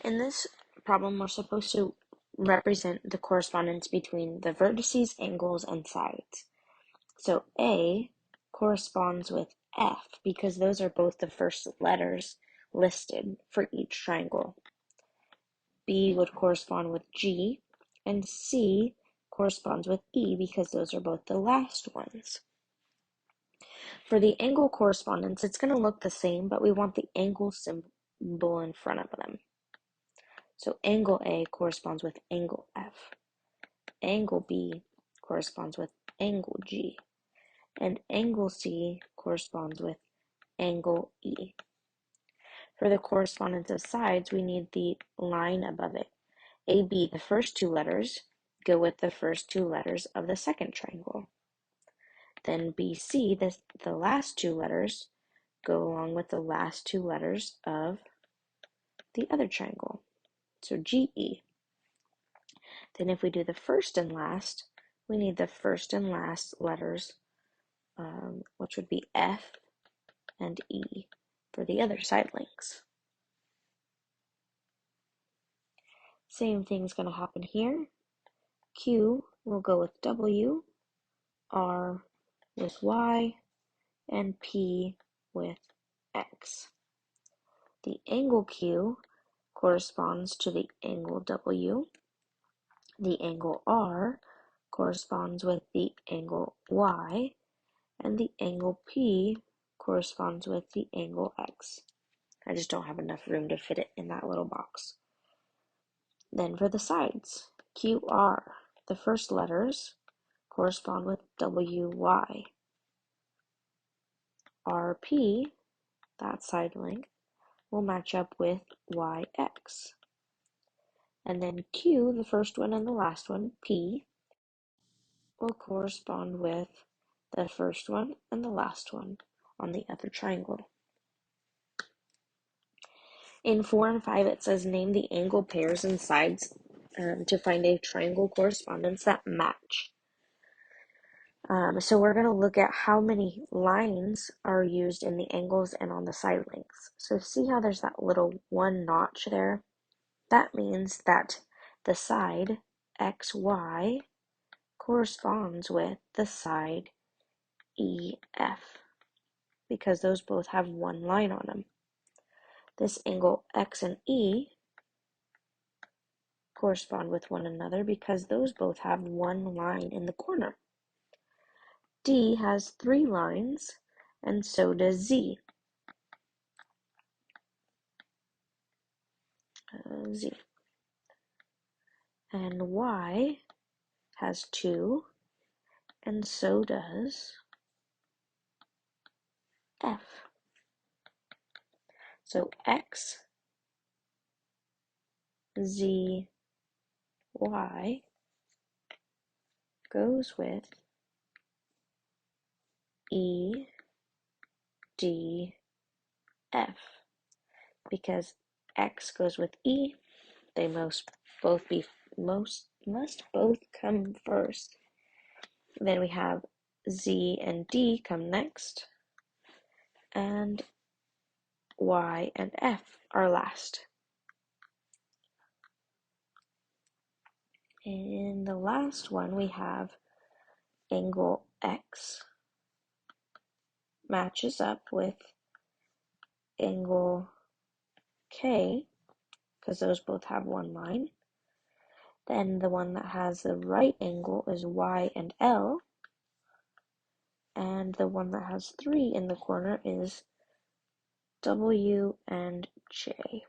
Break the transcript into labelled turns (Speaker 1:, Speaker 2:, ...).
Speaker 1: In this problem, we're supposed to represent the correspondence between the vertices, angles, and sides. So A corresponds with F because those are both the first letters listed for each triangle. B would correspond with G, and C corresponds with E because those are both the last ones. For the angle correspondence, it's going to look the same, but we want the angle symbol in front of them. So angle A corresponds with angle F. Angle B corresponds with angle G. And angle C corresponds with angle E. For the correspondence of sides, we need the line above it. AB, the first two letters, go with the first two letters of the second triangle. Then BC, the last two letters, go along with the last two letters of the other triangle. So GE. Then if we do the first and last, we need the first and last letters, which would be F and E for the other side links. Same thing's going to happen here. Q will go with W, R with Y, and P with X. The angle Q corresponds to the angle W. The angle R corresponds with the angle Y, and the angle P corresponds with the angle X. I just don't have enough room to fit it in that little box. Then for the sides, QR, the first letters correspond with WY. RP, that side length, will match up with YX. And then Q, the first one and the last one, P, will correspond with the first one and the last one on the other triangle. In 4 and 5, it says name the angle pairs and sides to find a triangle correspondence that match. So we're going to look at how many lines are used in the angles and on the side lengths. So see how there's that little one notch there? That means that the side XY corresponds with the side EF because those both have one line on them. This angle X and E correspond with one another because those both have one line in the corner. D has 3 lines, and so does Z. Z. And Y has 2, and so does F. So X, Z, Y goes with E, D, F. Because X goes with E, they must both come first. Then we have Z and D come next, and Y and F are last. In the last one, we have angle X matches up with angle K, because those both have one line. Then the one that has the right angle is Y and L, and the one that has 3 in the corner is W and J.